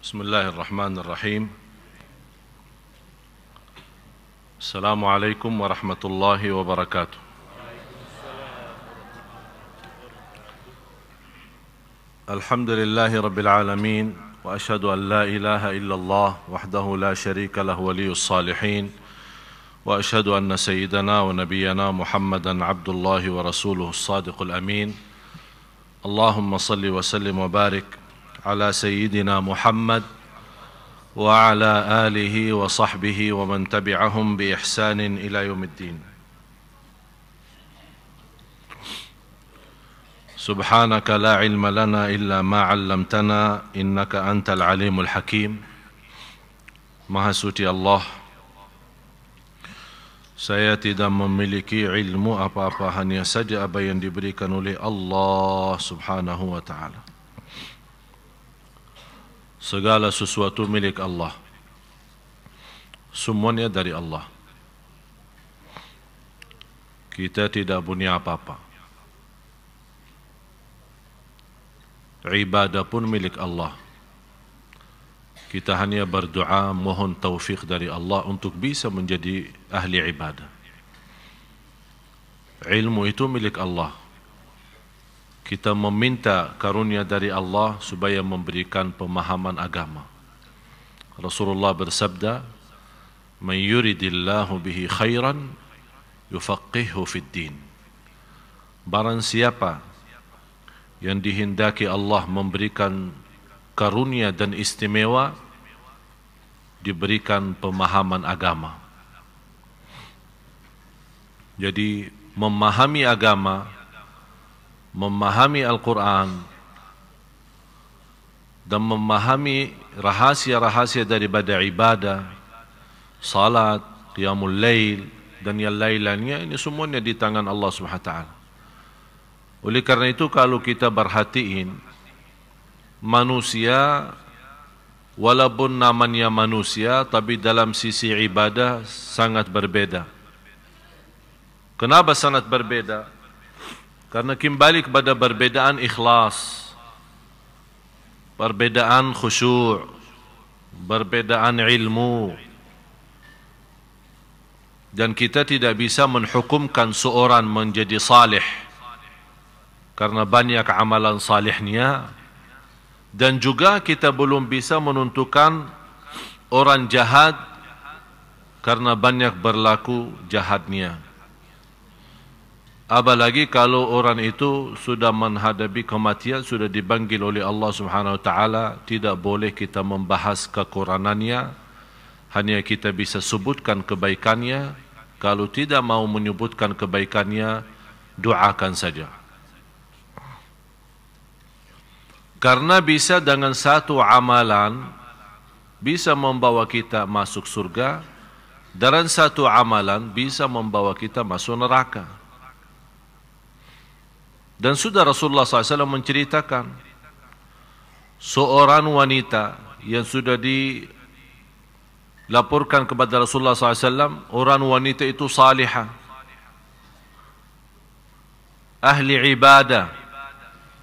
بسم الله الرحمن الرحيم. السلام عليكم ورحمة الله وبركاته. الحمد لله رب العالمين، وأشهد أن لا إله إلا الله وحده لا شريك له ولي الصالحين، وأشهد أن سيدنا ونبينا محمدا عبد الله ورسوله الصادق الأمين. اللهم صل وسلم وبارك على سيدنا محمد وعلى آله وصحبه ومن تبعهم بإحسان إلى يوم الدين. سبحانك لا علم لنا إلا ما علمتنا إنك أنت العليم الحكيم. Maha suci Allah, saya tidak memiliki ilmu apa-apa, hanya saja apa yang diberikan oleh Allah Subhanahu wa ta'ala. Segala sesuatu milik Allah, semuanya dari Allah. Kita tidak punya apa-apa. Ibadah pun milik Allah. Kita hanya berdoa mohon taufik dari Allah untuk bisa menjadi ahli ibadah. Ilmu itu milik Allah. Kita meminta karunia dari Allah supaya memberikan pemahaman agama. Rasulullah bersabda, "Man yuridillahu bihi khairan yufaqqihhu fid din." Barang siapa yang dihendaki Allah memberikan karunia dan istimewa, diberikan pemahaman agama. Jadi memahami agama, memahami Al-Quran dan memahami rahasia-rahasia daripada ibadah, salat, qiyamul lail dan yang lain-lainnya, ini semuanya di tangan Allah SWT. Oleh karena itu, kalau kita perhatiin, manusia walaupun namanya manusia, tapi dalam sisi ibadah sangat berbeda. Kenapa sangat berbeda? Karena kembali kepada perbedaan ikhlas, perbedaan khusyuk, perbedaan ilmu. Dan kita tidak bisa menghukumkan seorang menjadi salih karena banyak amalan salihnya, dan juga kita belum bisa menentukan orang jahat karena banyak berlaku jahatnya. Apalagi kalau orang itu sudah menghadapi kematian, sudah dipanggil oleh Allah Subhanahu wa ta'ala, tidak boleh kita membahas kekurangannya, hanya kita bisa sebutkan kebaikannya. Kalau tidak mau menyebutkan kebaikannya, doakan saja. Karena bisa dengan satu amalan bisa membawa kita masuk surga, dan satu amalan bisa membawa kita masuk neraka. Dan sudah Rasulullah SAW menceritakan seorang wanita yang sudah dilaporkan kepada Rasulullah SAW, orang wanita itu salihah, ahli ibadah,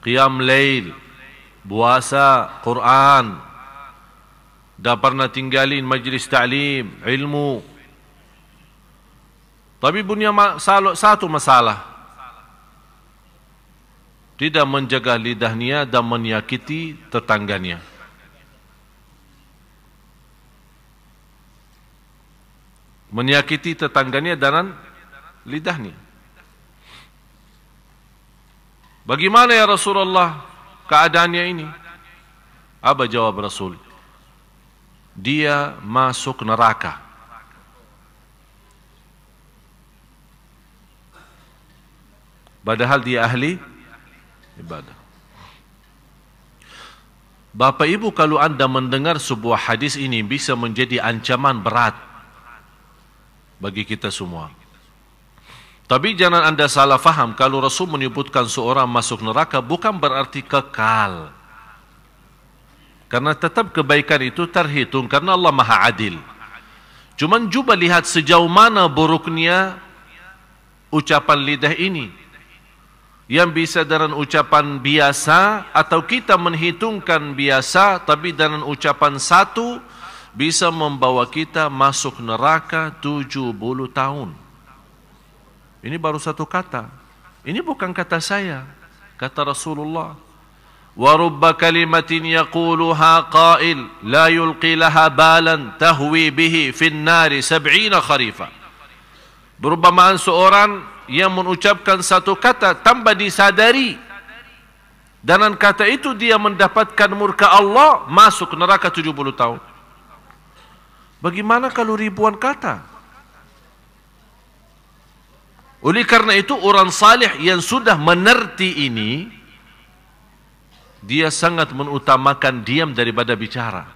qiyam lail, puasa, Quran, dah pernah tinggalin majlis ta'lim, ilmu. Tapi punya satu masalah, tidak menjaga lidahnya dan menyakiti tetangganya. Menyakiti tetangganya dan lidahnya. Bagaimana ya Rasulullah keadaannya ini? Apa jawab Rasul? Dia masuk neraka. Padahal dia ahli ibadah. Bapak Ibu, kalau anda mendengar sebuah hadis ini, bisa menjadi ancaman berat bagi kita semua. Tapi jangan anda salah faham, kalau Rasul menyebutkan seorang masuk neraka bukan berarti kekal. Karena tetap kebaikan itu terhitung, karena Allah Maha Adil. Cuman coba lihat sejauh mana buruknya ucapan lidah ini. yang bisa dengan ucapan biasa, atau kita menghitungkan biasa tapi dengan ucapan satu bisa membawa kita masuk neraka 70 tahun. Ini baru satu kata. Ini bukan kata saya, kata Rasulullah. Wa rubba kalimatin yaquluha qail la yulqi laha balan tahwi bihi fin nari 70 kharifa. Berumpamaan seorang yang mengucapkan satu kata tanpa disadari, dan kata itu dia mendapatkan murka Allah, masuk neraka 70 tahun. Bagaimana kalau ribuan kata? Oleh karena itu orang salih yang sudah menerti ini, dia sangat mengutamakan diam daripada bicara.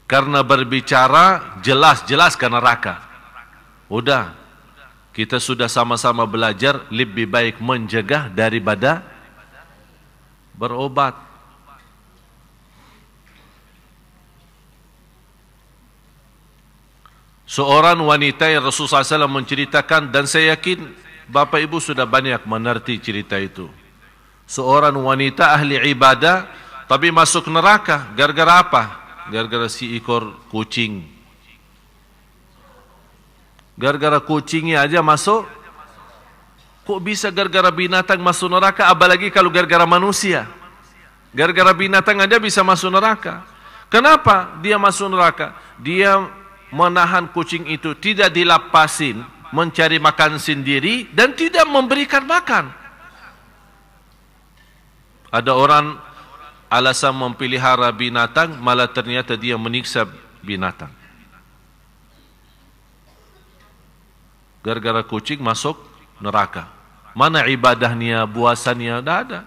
Karena berbicara jelas-jelas ke neraka. Udah, kita sudah sama-sama belajar lebih baik mencegah daripada berobat. Seorang wanita yang Rasulullah SAW menceritakan, dan saya yakin Bapak Ibu sudah banyak mengerti cerita itu. Seorang wanita ahli ibadah tapi masuk neraka. Gara-gara apa? Gara-gara si ekor kucing. Gara-gara kucingnya aja masuk. Kok bisa gara-gara binatang masuk neraka? Apalagi kalau gara-gara manusia. Gara-gara binatang aja bisa masuk neraka. Kenapa dia masuk neraka? Dia menahan kucing itu, tidak dilepasin, mencari makan sendiri dan tidak memberikan makan. Ada orang alasan mempelihara binatang, malah ternyata dia menyiksa binatang. Gara-gara kucing masuk neraka. Mana ibadahnya, puasanya? Tidak ada.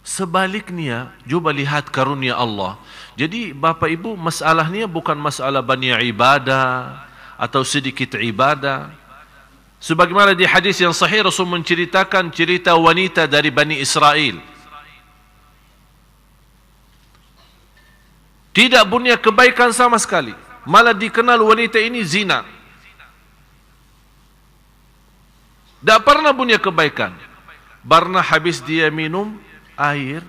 Sebaliknya, coba lihat karunia Allah. Jadi Bapak Ibu, masalahnya bukan masalah banyak ibadah atau sedikit ibadah. Sebagaimana di hadis yang sahih, Rasul menceritakan cerita wanita dari Bani Israel. Tidak punya kebaikan sama sekali. Malah dikenal wanita ini zina. Tak pernah punya kebaikan. Karena habis dia minum air,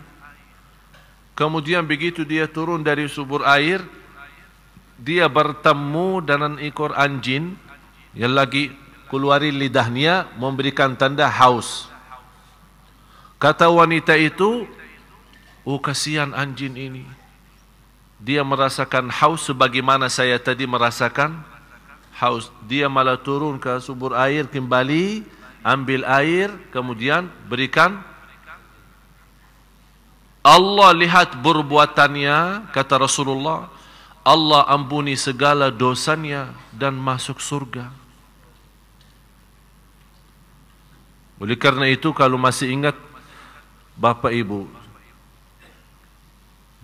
kemudian begitu dia turun dari sumber air, dia bertemu dengan ekor anjing yang lagi keluarin lidahnya, memberikan tanda haus. Kata wanita itu, oh kasihan anjing ini, dia merasakan haus sebagaimana saya tadi merasakan haus. Dia malah turun ke sumber air kembali, ambil air, kemudian berikan. Allah lihat perbuatannya, kata Rasulullah, Allah ampuni segala dosanya dan masuk surga. Oleh karena itu, kalau masih ingat Bapak Ibu,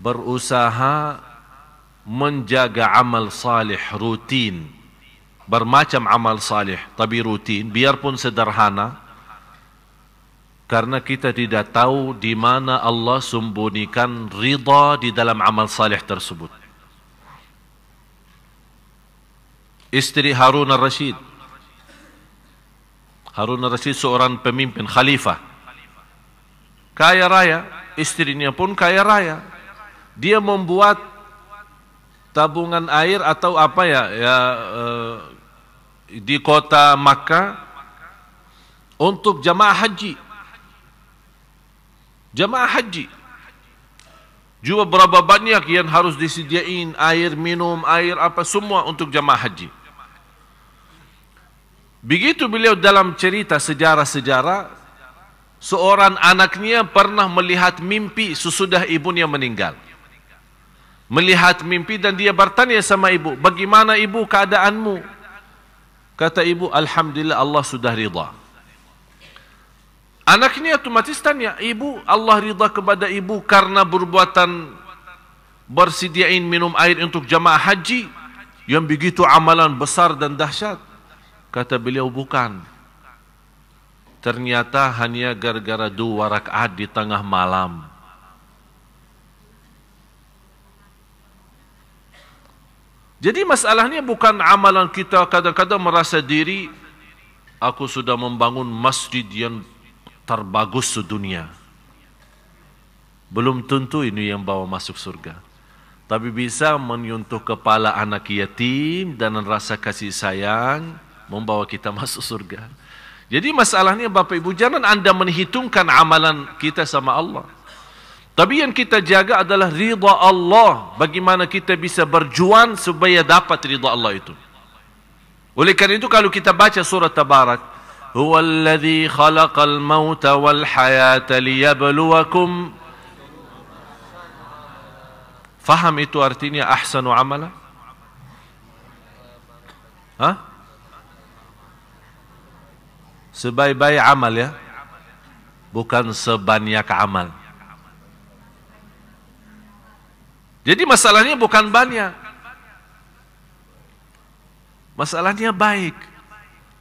berusaha menjaga amal salih rutin, bermacam amal salih tapi rutin, biarpun sederhana, karena kita tidak tahu di mana Allah sembunyikan ridha di dalam amal salih tersebut. Istri Harun al-Rashid, Harun al-Rashid seorang pemimpin khalifah, kaya raya, istrinya pun kaya raya. Dia membuat tabungan air atau apa di kota Makkah untuk jamaah haji. Jamaah haji. Juga berapa banyak yang harus disediain air minum, air apa semua untuk jamaah haji. Begitu beliau dalam cerita sejarah-sejarah, seorang anaknya pernah melihat mimpi sesudah ibunya meninggal. Melihat mimpi dan dia bertanya sama ibu, bagaimana ibu keadaanmu? Kata ibu, alhamdulillah Allah sudah ridha. Anaknya otomatis tanya, ibu, Allah ridha kepada ibu karena perbuatan bersediain minum air untuk jamaah haji yang begitu amalan besar dan dahsyat? Kata beliau, bukan. Ternyata hanya gara-gara 2 rakaat di tengah malam. Jadi masalahnya bukan amalan kita kadang-kadang merasa diri aku sudah membangun masjid yang terbagus sedunia. Belum tentu ini yang bawa masuk surga, tapi bisa menyentuh kepala anak yatim dan rasa kasih sayang membawa kita masuk surga. Jadi masalahnya Bapak Ibu, jangan Anda menghitungkan amalan kita sama Allah, tapi yang kita jaga adalah ridha Allah. Bagaimana kita bisa berjuang supaya dapat ridha Allah itu. Oleh karena itu kalau kita baca surat Tabarak, huwallazi khalaqal mauta wal hayata liyabluwakum, faham itu artinya ahsanu amala? Hah? Sebaik-baik amal ya, bukan sebanyak amal. Jadi masalahnya bukan banyak, masalahnya baik,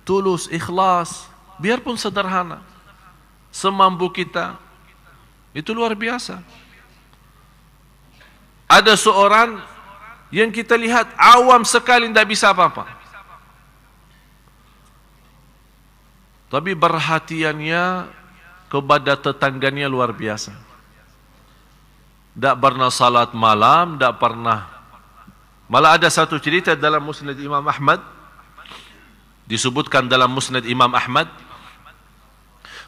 tulus, ikhlas, biarpun sederhana, semampu kita. Itu luar biasa. Ada seorang yang kita lihat awam sekali, tidak bisa apa-apa, tapi perhatiannya kepada tetangganya luar biasa. Tidak pernah salat malam, tidak pernah. Malah ada satu cerita dalam Musnad Imam Ahmad, disebutkan dalam Musnad Imam Ahmad,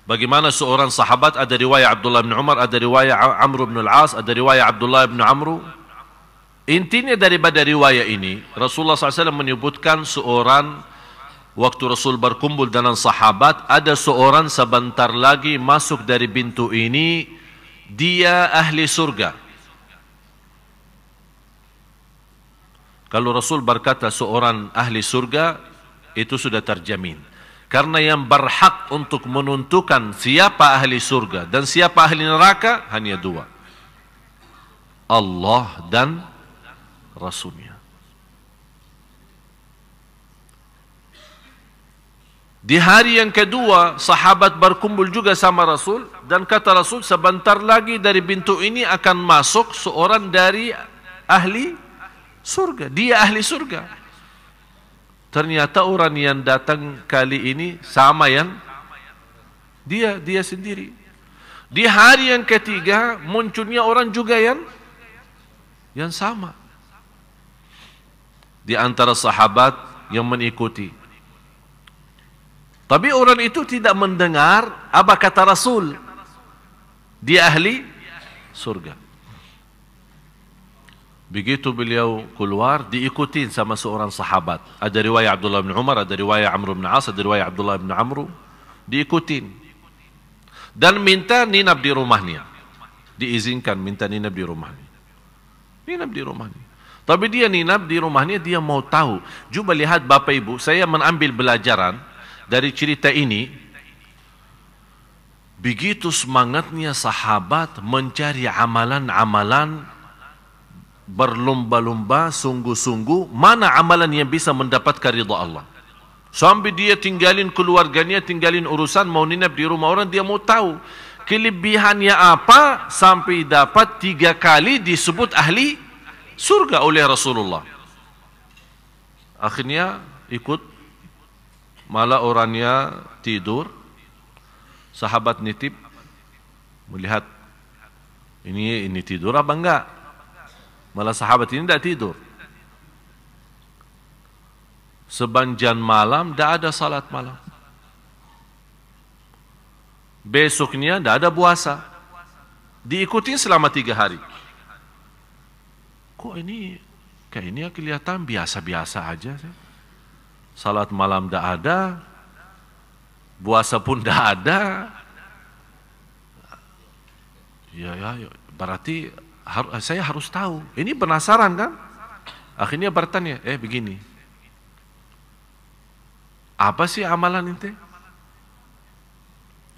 bagaimana seorang sahabat, ada riwayat Abdullah bin Umar, ada riwayat Amr bin Al-As, ada riwayat Abdullah bin Amru. Intinya daripada riwayat ini, Rasulullah SAW menyebutkan seorang, waktu Rasul berkumpul dengan sahabat, ada seorang sebentar lagi masuk dari pintu ini, dia ahli surga. Kalau Rasul berkata seorang ahli surga, itu sudah terjamin. Karena yang berhak untuk menentukan siapa ahli surga dan siapa ahli neraka hanya dua, Allah dan Rasulnya. Di hari yang kedua, sahabat berkumpul juga sama Rasul, dan kata Rasul, sebentar lagi dari pintu ini akan masuk seorang dari ahli surga. Dia ahli surga. Ternyata orang yang datang kali ini sama yang dia sendiri. Di hari yang ketiga munculnya orang juga yang sama. Di antara sahabat yang mengikuti. Tapi orang itu tidak mendengar apa kata Rasul. Dia ahli surga. Begitu beliau keluar, diikutin sama seorang sahabat. Ada riwayat Abdullah bin Umar, ada riwayat Amr bin As, ada riwayat Abdullah bin Amru. Diikutin. Dan minta ninap di rumahnya. Diizinkan minta ninap di rumahnya. Ninap di rumahnya. Tapi dia ninap di rumahnya, dia mau tahu. Coba lihat Bapak Ibu, saya mengambil pelajaran dari cerita ini. Begitu semangatnya sahabat mencari amalan-amalan, berlomba-lomba, sungguh-sungguh, mana amalan yang bisa mendapatkan ridha Allah. Sampai dia tinggalin keluarganya, tinggalin urusan, mau ninap di rumah orang, dia mau tahu kelebihannya apa, sampai dapat 3 kali disebut ahli surga oleh Rasulullah. Akhirnya ikut. Malah orangnya tidur, sahabat nitip melihat ini tidur apa enggak. Malah sahabat ini tidak tidur. Sepanjang malam tidak ada salat malam. Besoknya tidak ada puasa. Diikuti selama 3 hari. Kok ini kayaknya kelihatan biasa-biasa aja sih. Salat malam tidak ada, puasa pun tidak ada. Ya, berarti saya harus tahu. Ini penasaran kan? Akhirnya bertanya, begini, apa sih amalan ente?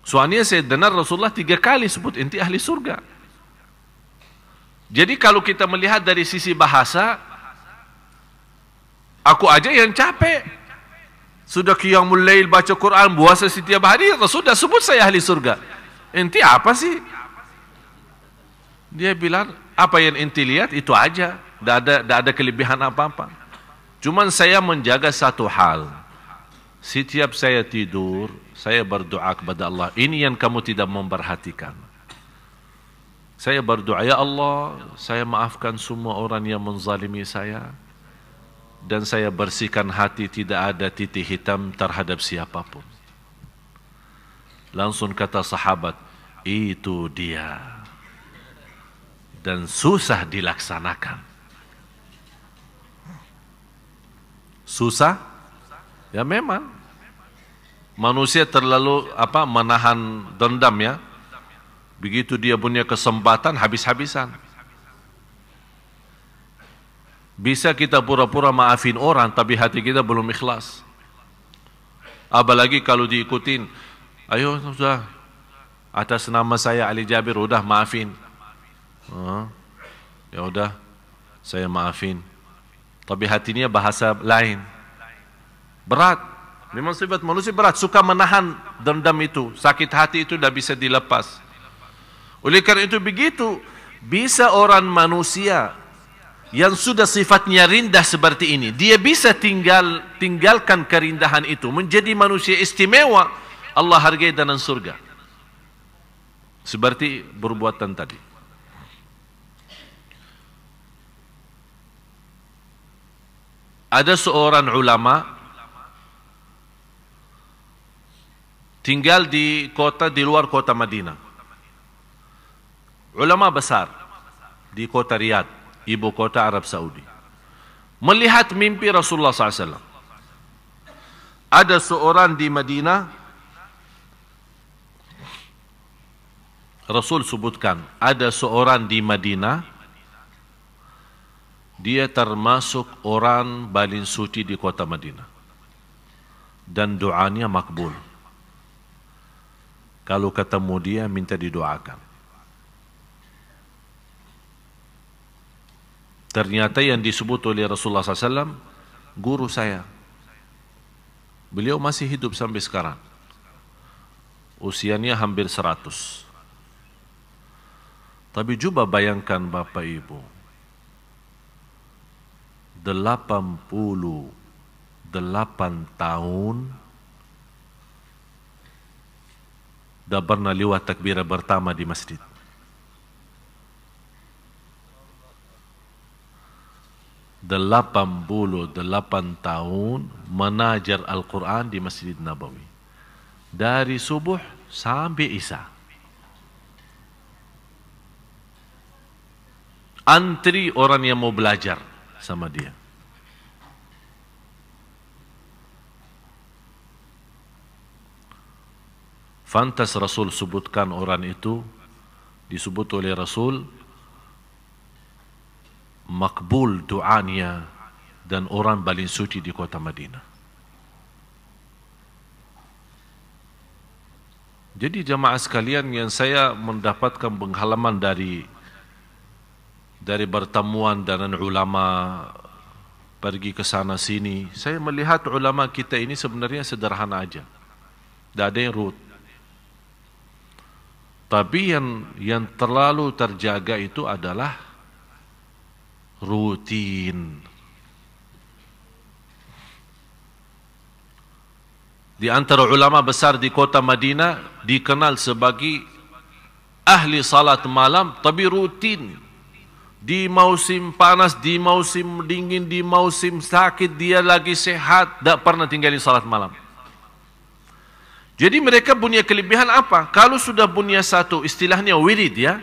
Soalnya saya dengar Rasulullah 3 kali sebut ente ahli surga. Jadi kalau kita melihat dari sisi bahasa, aku aja yang capek. Sudah qiyamul lail, baca Quran, puasa setiap hari, Rasul sudah sebut saya ahli surga. Ente apa sih? Dia bilang, apa yang ente lihat itu aja, tidak ada kelebihan apa-apa. Cuman saya menjaga satu hal. setiap saya tidur, saya berdoa kepada Allah. Ini yang kamu tidak memperhatikan. Saya berdoa, ya Allah, saya maafkan semua orang yang menzalimi saya, dan saya bersihkan hati, tidak ada titik hitam terhadap siapapun. Langsung kata sahabat, itu dia. Dan susah dilaksanakan. Susah? Ya memang. Manusia terlalu menahan dendam ya. Begitu dia punya kesempatan, habis-habisan. Bisa kita pura-pura maafin orang, tapi hati kita belum ikhlas. Apalagi kalau diikutin, ayo sudah, atas nama saya Ali Jabir, udah maafin. Ya udah, saya maafin. Tapi hatinya bahasa lain. Berat. Memang sifat manusia berat, suka menahan dendam itu. Sakit hati itu tidak bisa dilepas. Oleh karena itu begitu, bisa orang manusia yang sudah sifatnya rendah seperti ini, dia bisa tinggalkan kerindahan itu, menjadi manusia istimewa, Allah hargai dalam surga. Seperti perbuatan tadi. Ada seorang ulama tinggal di luar kota Madinah. Ulama besar di kota Riyadh, ibu kota Arab Saudi. Melihat mimpi Rasulullah SAW. Ada seorang di Madinah, Rasul sebutkan, ada seorang di Madinah, dia termasuk orang paling suci di kota Madinah. Dan doanya makbul. Kalau ketemu dia, minta didoakan. Ternyata yang disebut oleh Rasulullah SAW, guru saya. Beliau masih hidup sampai sekarang. Usianya hampir 100. Tapi coba bayangkan Bapak Ibu, 88 tahun dah pernah lewat takbirah pertama di masjid. 88 tahun menajar Al-Quran di Masjid Nabawi. Dari subuh sampai isya. Antri orang yang mau belajar sama dia. Fantas Rasul sebutkan orang itu, disebut oleh Rasul, makbul doanya dan orang paling suci di kota Madinah. Jadi jamaah sekalian, yang saya mendapatkan pengalaman dari pertemuan dengan ulama, pergi ke sana sini, saya melihat ulama kita ini sebenarnya sederhana aja, tidak ada yang ruwet. Tapi yang terlalu terjaga itu adalah rutin. Di antara ulama besar di kota Madinah dikenal sebagai ahli salat malam, tapi rutin. Di musim panas, di musim dingin, di musim sakit, dia lagi sehat, tidak pernah tinggalin salat malam. Jadi mereka punya kelebihan apa? Kalau sudah punya satu, istilahnya wirid ya.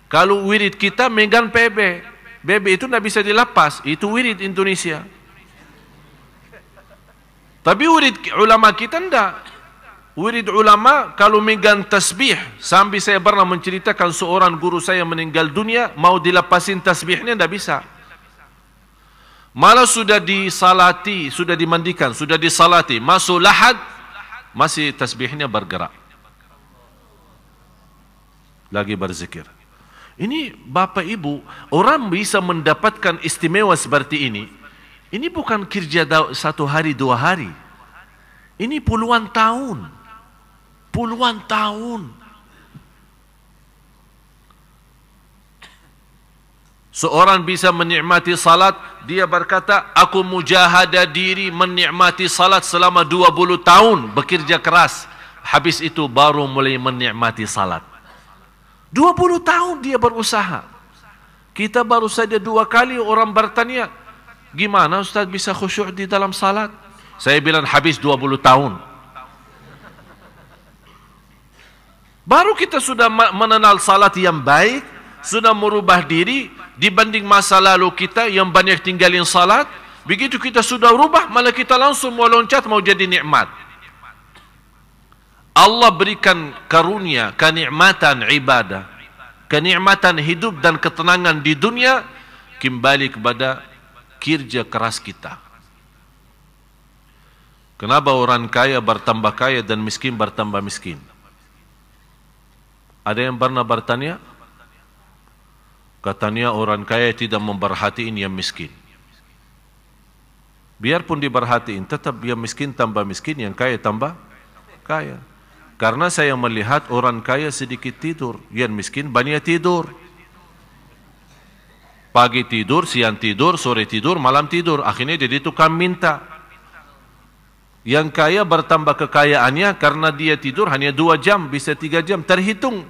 Kalau wirid kita megang PB. BB itu tidak bisa dilepas. Itu wirid Indonesia. Tapi wirid ulama kita tidak. Wirid ulama kalau megang tasbih. Sampai saya pernah menceritakan seorang guru saya meninggal dunia, mau dilepasin tasbihnya tidak bisa. Malah sudah disalati, sudah dimandikan, sudah disalati, masuk lahad, masih tasbihnya bergerak. Lagi berzikir. Ini Bapak Ibu, orang bisa mendapatkan istimewa seperti ini. Ini bukan kerja satu hari, 2 hari. Ini puluhan tahun. Puluhan tahun. Seorang bisa menikmati salat, dia berkata, aku mujahadah diri menikmati salat selama 20 tahun, bekerja keras. Habis itu baru mulai menikmati salat. 20 tahun dia berusaha. Kita baru saja 2 kali orang bertanya, gimana Ustaz bisa khusyuk di dalam salat? Saya bilang habis 20 tahun. Baru kita sudah mengenal salat yang baik, sudah merubah diri dibanding masa lalu kita yang banyak tinggalin salat. Begitu kita sudah rubah, malah kita langsung mau loncat, mau jadi nikmat. Allah berikan karunia, kenikmatan ibadah, kenikmatan hidup dan ketenangan di dunia, kembali kepada kerja keras kita. Kenapa orang kaya bertambah kaya dan miskin bertambah miskin? Ada yang pernah bertanya? Katanya orang kaya tidak memperhatiin yang miskin. Biarpun diperhatiin, tetap yang miskin tambah miskin, yang kaya tambah kaya. Karena saya melihat orang kaya sedikit tidur, yang miskin banyak tidur. Pagi tidur, siang tidur, sore tidur, malam tidur. Akhirnya jadi tukang minta. Yang kaya bertambah kekayaannya karena dia tidur hanya 2 jam, bisa 3 jam, terhitung.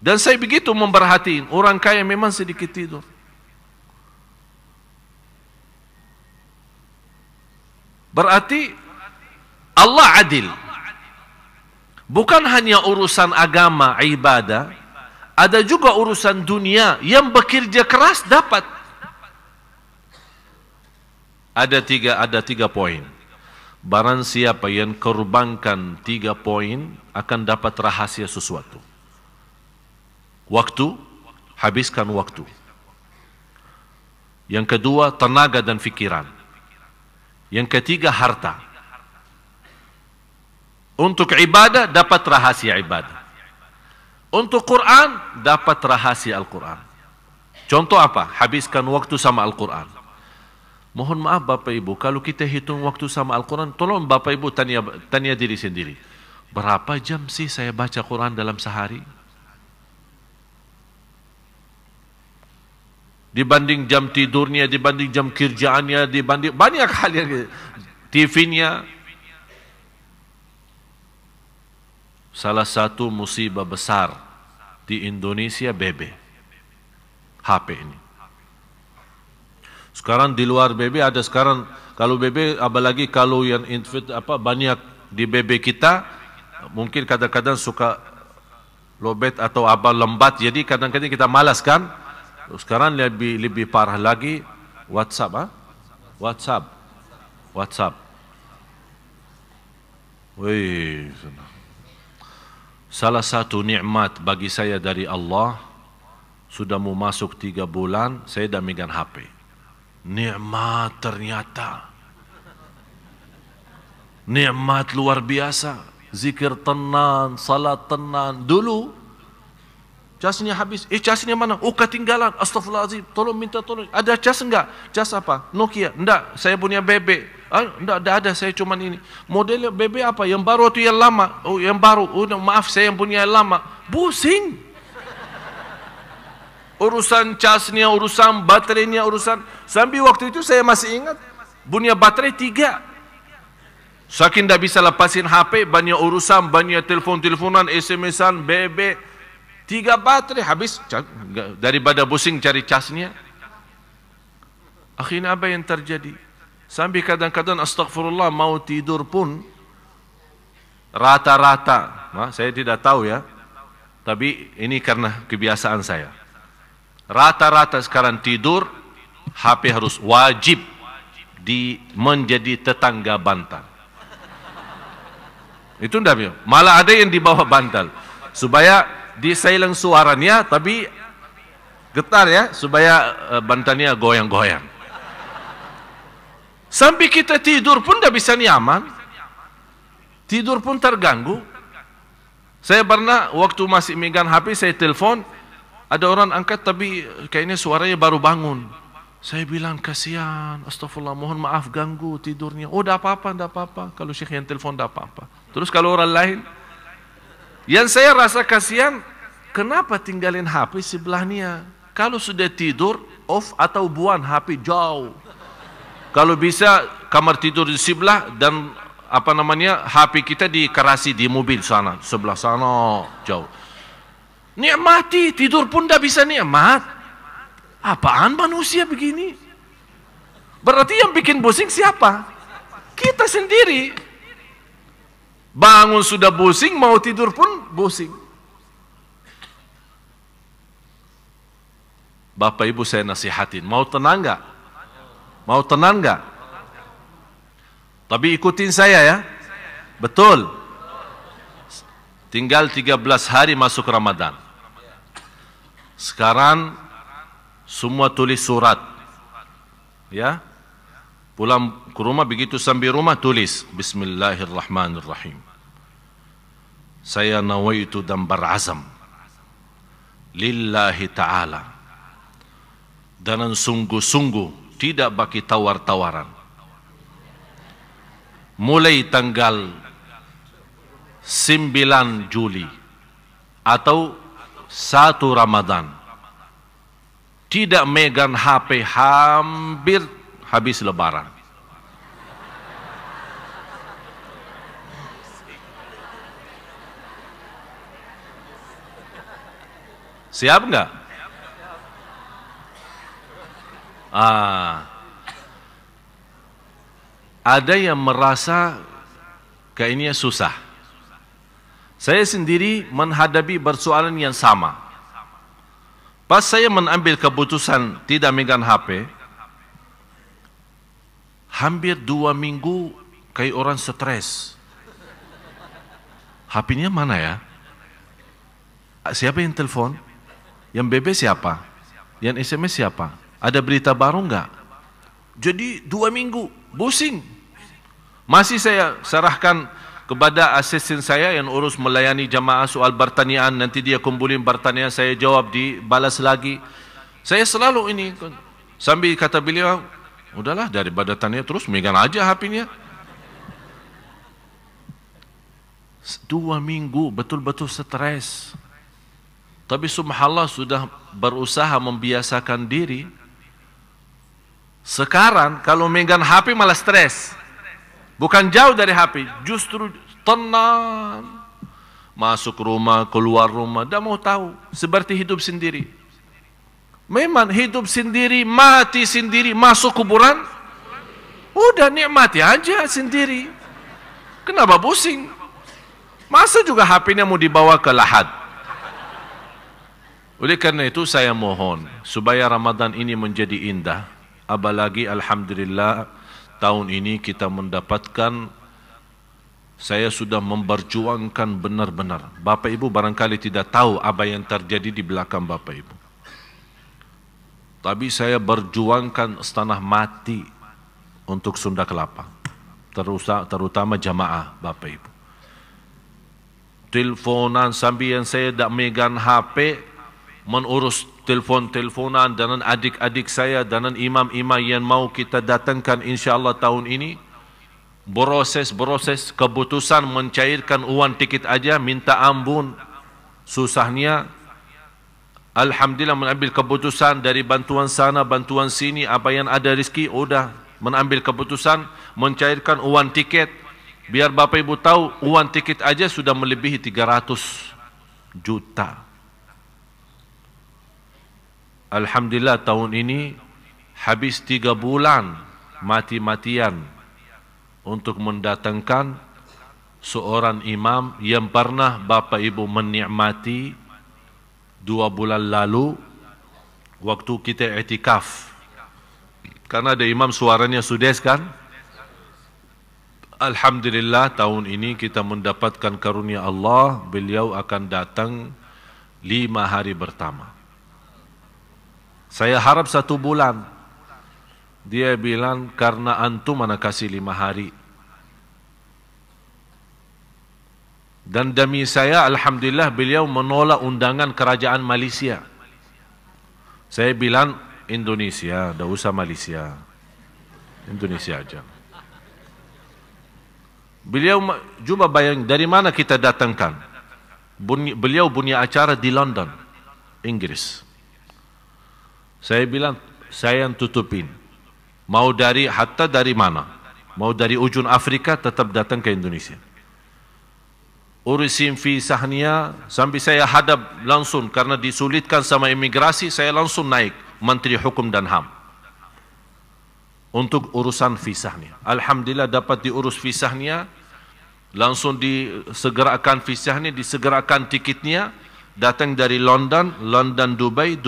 Dan saya begitu memperhatiin, orang kaya memang sedikit tidur. Berarti Allah adil. Bukan hanya urusan agama, ibadah, ada juga urusan dunia yang bekerja keras dapat. Ada tiga poin. Barang siapa yang korbankan 3 poin akan dapat rahasia sesuatu. Waktu, habiskan waktu. Yang kedua, tenaga dan fikiran. Yang ketiga, harta. Untuk ibadah, dapat rahasia ibadah. Untuk Quran, dapat rahasia Al-Quran. Contoh apa? Habiskan waktu sama Al-Quran. Mohon maaf Bapak Ibu, kalau kita hitung waktu sama Al-Quran, tolong Bapak Ibu tanya diri sendiri. Berapa jam sih saya baca Quran dalam sehari? Dibanding jam tidurnya, dibanding jam kerjaannya, dibanding banyak hal yang TV-nya. Salah satu musibah besar di Indonesia BB, HP ini. Sekarang di luar BB ada sekarang, kalau BB apalagi kalau yang banyak di BB kita, mungkin kadang-kadang suka lobet atau lembat, jadi kadang-kadang kita malas kan. Sekarang lebih parah lagi WhatsApp, WhatsApp. Wih, salah satu nikmat bagi saya dari Allah, sudah mau masuk 3 bulan saya dah megang HP. Nikmat ternyata. Nikmat luar biasa. Zikir tenang, salat tenang. Dulu casnya habis. Casnya mana? Oh, ketinggalan. Astaghfirullahaladzim. Tolong minta tolong. Ada cas enggak? Cas apa? Nokia? Enggak. Saya punya BB. Enggak ada. Saya cuman ini. Model BB apa? Yang baru atau yang lama? Oh, yang baru. Oh, maaf, saya yang punya yang lama. Pusing. Urusan casnya, urusan baterainya, urusan. Sampai waktu itu saya masih ingat. Punya baterai 3. Saking tidak bisa lepasin HP, banyak urusan, banyak telepon-teleponan, SMS-an, BB. 3 baterai habis, daripada pusing cari casnya. Akhirnya apa yang terjadi? Sampai kadang-kadang astagfirullah mau tidur pun rata-rata, saya tidak tahu ya, tapi ini karena kebiasaan saya. Rata-rata sekarang tidur HP harus wajib menjadi tetangga bantal. Itu enggak, malah ada yang di bawah bantal supaya di silent suaranya, tapi getar ya, supaya bantalnya goyang-goyang. Sampai kita tidur pun tidak bisa nyaman, tidur pun terganggu. Saya pernah waktu masih megang HP, saya telepon, ada orang angkat tapi kayaknya suaranya baru bangun. Saya bilang kasihan, astagfirullah, mohon maaf ganggu tidurnya. Oh, tidak apa-apa. Kalau syekh yang telepon tidak apa-apa. Terus kalau orang lain, yang saya rasa kasihan, kenapa tinggalin HP sebelahnya? Kalau sudah tidur, off atau buang HP jauh. Kalau bisa kamar tidur di sebelah dan HP kita dikerasi di mobil sana, sebelah sana jauh. Nikmati, tidur pun dah bisa nikmat. Apaan manusia begini? Berarti yang bikin pusing siapa? Kita sendiri. Bangun sudah pusing, mau tidur pun pusing. Bapak Ibu saya nasihatin, mau tenang enggak? Mau tenang enggak? Tapi ikutin saya ya. Betul. Tinggal 13 hari masuk Ramadan. Sekarang semua tulis surat. Ya. Pulang ke rumah, begitu sampai rumah tulis Bismillahirrahmanirrahim. Saya nawaitu dan berazam lillahi ta'ala, dan sungguh-sungguh tidak bagi tawar-tawaran. Mulai tanggal 9 Juli atau 1 Ramadan tidak megang HP hampir habis lebaran. Siap enggak? Ada yang merasa kayaknya susah. Saya sendiri menghadapi persoalan yang sama. Pas saya mengambil keputusan tidak megang HP, hampir 2 minggu kayak orang stres. HP-nya mana ya? Siapa yang telepon? Yang BB siapa? Yang SMS siapa? Ada berita baru enggak? Jadi 2 minggu, pusing. Masih saya serahkan kepada asisten saya yang urus melayani jamaah soal pertanyaan. Nanti dia kumpulin pertanyaan, saya jawab, dibalas lagi. Saya selalu ini. Sambil kata beliau, udahlah daripada tanya terus, megang aja HP-nya. 2 minggu betul-betul stres. Tapi subhanallah sudah berusaha membiasakan diri. Sekarang kalau megang HP malah stres. Bukan jauh dari HP, justru tenang. Masuk rumah, keluar rumah, dah mau tahu. Seperti hidup sendiri. Memang hidup sendiri, mati sendiri, masuk kuburan. Udah nikmati aja sendiri. Kenapa pusing? Masa juga HP-nya mau dibawa ke lahat? Oleh karena itu saya mohon, supaya Ramadan ini menjadi indah. Apalagi alhamdulillah, tahun ini kita mendapatkan, saya sudah memperjuangkan benar-benar. Bapak Ibu barangkali tidak tahu apa yang terjadi di belakang Bapak Ibu. Tapi saya berjuangkan setengah mati untuk Sunda Kelapa. Terutama jamaah Bapak Ibu. Teleponan sambil yang saya tak megang HP, mengurus telefon-teleponan dengan adik-adik saya, dengan imam-imam yang mau kita datangkan insyaAllah tahun ini. Proses keputusan mencairkan uang tiket aja, minta ampun susahnya. Alhamdulillah mengambil keputusan dari bantuan sana, bantuan sini, apa yang ada rezeki, udah mengambil keputusan mencairkan uang tiket. Biar Bapak Ibu tahu, uang tiket aja sudah melebihi 300 juta. Alhamdulillah tahun ini habis 3 bulan mati-matian untuk mendatangkan seorang imam yang pernah Bapak Ibu menikmati 2 bulan lalu waktu kita i'tikaf. Karena ada imam suaranya sudes kan? Alhamdulillah tahun ini kita mendapatkan karunia Allah, beliau akan datang 5 hari pertama. Saya harap 1 bulan. Dia bilang, karena antum mana kasih 5 hari. Dan demi saya, alhamdulillah beliau menolak undangan kerajaan Malaysia. Saya bilang, Indonesia, dah usah Malaysia. Indonesia aja. Beliau, cuba bayang, dari mana kita datangkan? Beliau punya acara di London, Inggris. Saya bilang, saya yang tutupin. Mau hatta dari mana? Mau dari ujung Afrika, tetap datang ke Indonesia. Urusin visahnya, sampai saya hadap langsung, karena disulitkan sama imigrasi, saya langsung naik Menteri Hukum dan HAM untuk urusan visahnya. Alhamdulillah dapat diurus visahnya, langsung disegerakan visahnya, disegerakan tiketnya, datang dari London, Dubai,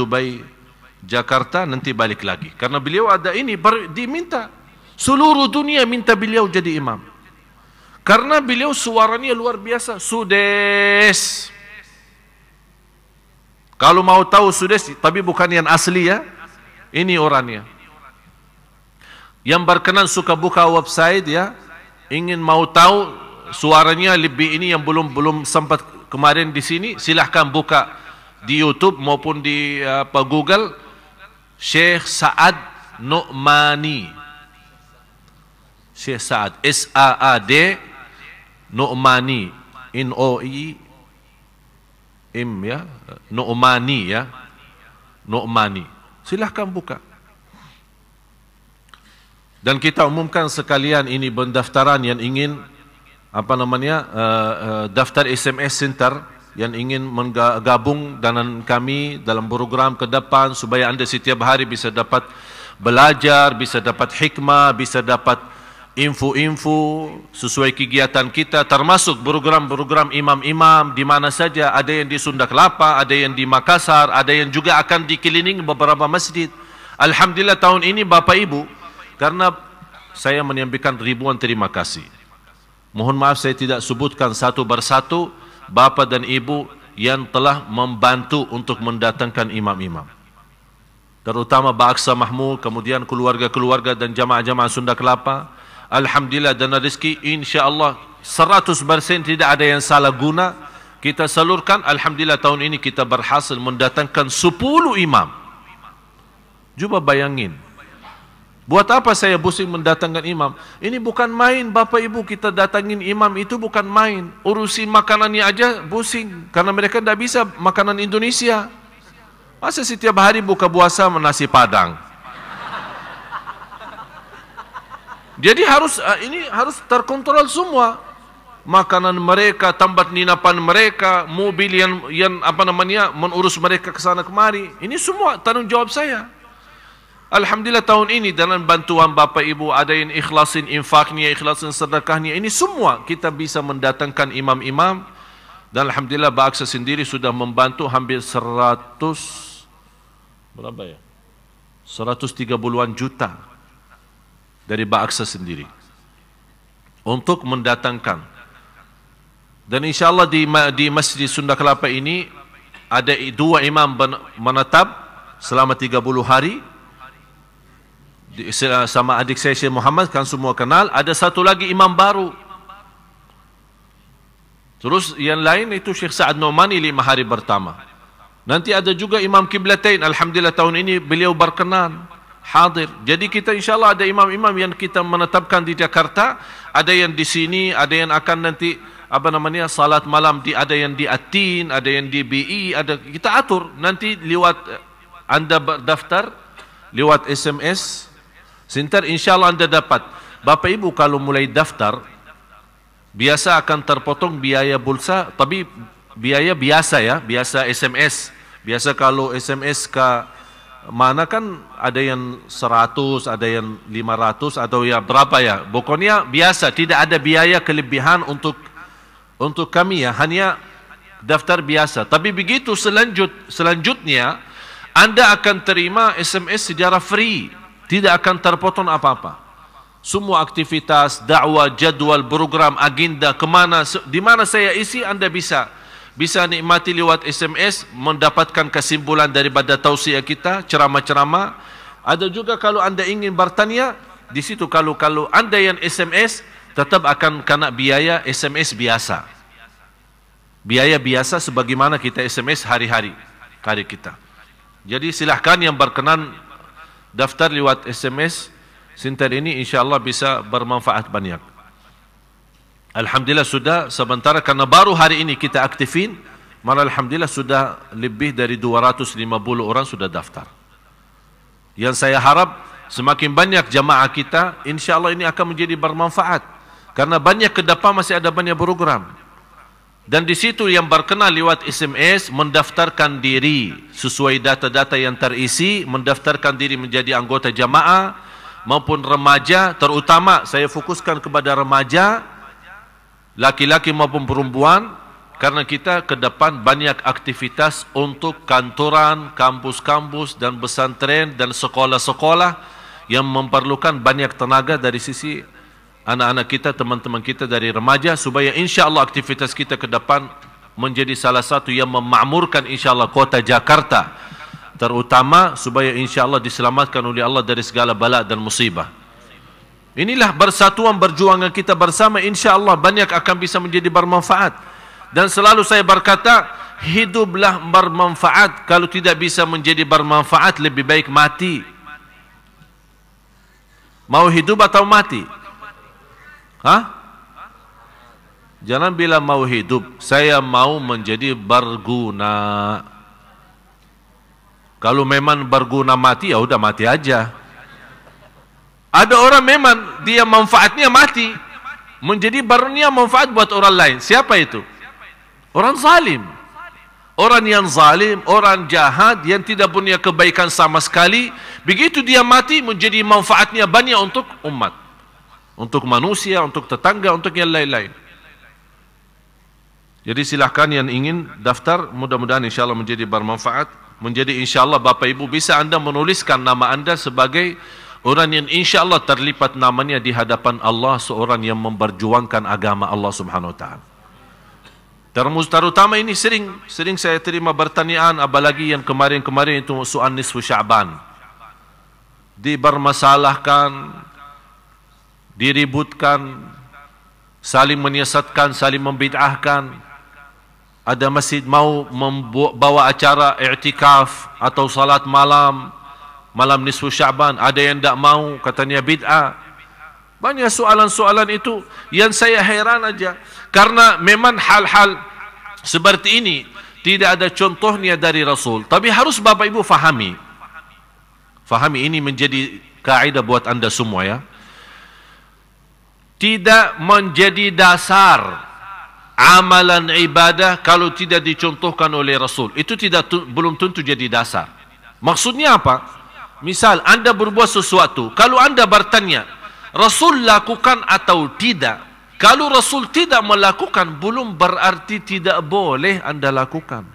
Jakarta, nanti balik lagi. Karena beliau ada ini, diminta. Seluruh dunia minta beliau jadi imam. Karena beliau suaranya luar biasa. Sudes. Kalau mau tahu Sudes, tapi bukan yang asli ya. Ini orangnya. Yang berkenan suka buka website ya. Ingin mau tahu suaranya lebih ini yang belum sempat kemarin di sini, silahkan buka di YouTube maupun di Google Syekh Sa'ad Nu'mani. Syekh Sa'ad S-A-A-D Nu'mani N-O-I-M ya, Nu'mani ya, Nu'mani. Silahkan buka. Dan kita umumkan sekalian ini pendaftaran yang ingin daftar SMS Center yang ingin menggabung dengan kami dalam program ke depan, supaya anda setiap hari bisa dapat belajar, bisa dapat hikmah, bisa dapat info-info sesuai kegiatan kita, termasuk program-program imam-imam di mana saja. Ada yang di Sunda Kelapa, ada yang di Makassar, ada yang juga akan dikelilingi beberapa masjid. Alhamdulillah tahun ini Bapak Ibu, karena saya menyampaikan ribuan terima kasih. Mohon maaf saya tidak sebutkan satu persatu Bapak dan Ibu yang telah membantu untuk mendatangkan imam-imam. Terutama Pak Aksa Mahmud, kemudian keluarga-keluarga dan jamaah-jamaah Sunda Kelapa. Alhamdulillah, dana rezeki insyaAllah 100% tidak ada yang salah guna kita salurkan. Alhamdulillah tahun ini kita berhasil mendatangkan 10 imam. Cuba bayangin, buat apa saya pusing mendatangkan imam? Ini bukan main Bapak Ibu, kita datangin imam itu bukan main. Urusin makanannya aja pusing, karena mereka tidak bisa makanan Indonesia. Masa setiap hari buka puasa nasi padang? Jadi harus terkontrol semua. Makanan mereka, tempat ninapan mereka, mobil yang mengurus mereka ke sana kemari. Ini semua tanggung jawab saya. Alhamdulillah tahun ini dengan bantuan Bapak Ibu, ada yang ikhlasin infaknya, ikhlasin sedekahnya, ini semua kita bisa mendatangkan imam-imam. Dan Alhamdulillah Pak Aksa sendiri sudah membantu hampir 130-an juta dari Pak Aksa sendiri untuk mendatangkan. Dan insyaAllah di Masjid Sunda Kelapa ini ada 2 imam menetap selama 30 hari sama adik saya Syekh Muhammad, kan semua kenal. Ada satu lagi imam baru. Terus yang lain itu Syekh Sa'ad Nu'mani 5 hari pertama. Nanti ada juga imam Qiblatain. Alhamdulillah tahun ini beliau berkenan hadir. Jadi kita insyaAllah ada imam-imam yang kita menetapkan di Jakarta, ada yang di sini, ada yang akan nanti salat malam ada yang di Atin, ada yang di BI, ada kita atur nanti lewat anda berdaftar lewat SMS Center, insyaAllah anda dapat. Bapak Ibu kalau mulai daftar, biasa akan terpotong biaya pulsa, tapi biaya biasa ya, biasa SMS. Biasa kalau SMS ke mana kan ada yang 100, ada yang 500 atau ya berapa ya. Pokoknya biasa, tidak ada biaya kelebihan untuk kami ya, hanya daftar biasa. Tapi begitu selanjutnya anda akan terima SMS secara free, tidak akan terpotong apa-apa. Semua aktivitas, dakwah, jadwal, program, agenda, di mana saya isi, anda bisa nikmati lewat SMS, mendapatkan kesimpulan daripada tausiah kita, ceramah-ceramah. Ada juga kalau anda ingin bertanya, di situ kalau anda yang SMS, tetap akan kena biaya SMS biasa. Biaya biasa sebagaimana kita SMS hari-hari kita. Jadi silahkan yang berkenan daftar lewat SMS Center ini, insyaAllah bisa bermanfaat banyak. Alhamdulillah sudah sementara, karena baru hari ini kita aktifin, malah Alhamdulillah sudah lebih dari 250 orang sudah daftar. Yang saya harap semakin banyak jamaah kita, insya Allah ini akan menjadi bermanfaat. Karena banyak ke depan masih ada banyak program. Dan di situ yang berkenal lewat SMS, mendaftarkan diri sesuai data-data yang terisi, mendaftarkan diri menjadi anggota jamaah maupun remaja, terutama saya fokuskan kepada remaja, laki-laki maupun perempuan, karena kita ke depan banyak aktivitas untuk kantoran, kampus-kampus dan pesantren dan sekolah-sekolah yang memerlukan banyak tenaga dari sisi anak-anak kita, teman-teman kita dari remaja, supaya insya Allah aktivitas kita ke depan menjadi salah satu yang memakmurkan insya Allah kota Jakarta, terutama supaya insya Allah diselamatkan oleh Allah dari segala bala dan musibah. Inilah bersatuan berjuangan kita bersama, insya Allah banyak akan bisa menjadi bermanfaat. Dan selalu saya berkata, hiduplah bermanfaat. Kalau tidak bisa menjadi bermanfaat, lebih baik mati. Mau hidup atau mati? Hah? Jangan bilang mau hidup, saya mau menjadi berguna. Kalau memang berguna mati, ya udah mati aja. Ada orang memang dia manfaatnya mati, menjadi barunya manfaat buat orang lain. Siapa itu? Orang zalim. Orang yang zalim, orang jahat yang tidak punya kebaikan sama sekali, begitu dia mati menjadi manfaatnya banyak untuk umat, untuk manusia, untuk tetangga, untuk yang lain-lain. Jadi silahkan yang ingin daftar, mudah-mudahan insya Allah menjadi bermanfaat. Menjadi insya Allah Bapak Ibu bisa Anda menuliskan nama Anda sebagai orang yang insya Allah terlipat namanya di hadapan Allah, seorang yang memperjuangkan agama Allah Subhanahu Wa Taala. Terutama ini sering saya terima pertanyaan, apalagi yang kemarin-kemarin itu soal nisfu Sya'ban. Dipermasalahkan, diributkan, saling menyesatkan, saling membid'ahkan. Ada masjid mau membawa acara i'tikaf atau salat malam nisfu Sya'ban, ada yang tidak mau, katanya bid'ah. Banyak soalan-soalan itu yang saya heran aja, karena memang hal-hal seperti ini tidak ada contohnya dari Rasul. Tapi harus Bapak Ibu fahami ini menjadi kaidah buat Anda semua ya. Tidak menjadi dasar amalan ibadah kalau tidak dicontohkan oleh Rasul. Itu belum tentu jadi dasar. Maksudnya apa? Misal Anda berbuat sesuatu, kalau Anda bertanya Rasul lakukan atau tidak, kalau Rasul tidak melakukan, belum berarti tidak boleh Anda lakukan.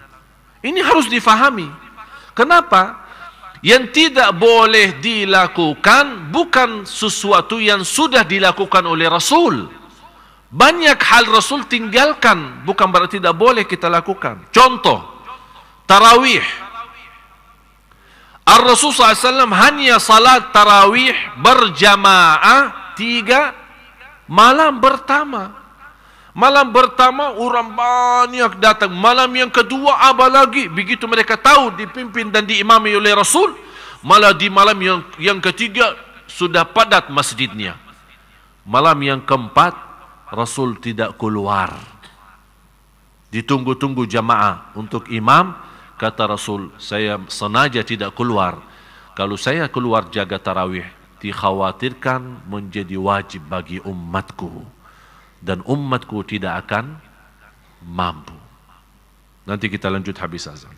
Ini harus difahami. Kenapa? Yang tidak boleh dilakukan bukan sesuatu yang sudah dilakukan oleh Rasul. Banyak hal Rasul tinggalkan, bukan berarti tidak boleh kita lakukan. Contoh, tarawih. Ar-Rasul SAW hanya salat tarawih berjamaah 3 malam pertama. Malam pertama orang banyak datang. Malam yang kedua apa lagi? Begitu mereka tahu dipimpin dan diimami oleh Rasul, malah di malam yang ketiga sudah padat masjidnya. Malam yang keempat Rasul tidak keluar. Ditunggu-tunggu jamaah untuk imam. Kata Rasul, saya sengaja tidak keluar. Kalau saya keluar jaga tarawih, dikhawatirkan menjadi wajib bagi umatku. Dan umatku tidak akan mampu. Nanti kita lanjut habis azan.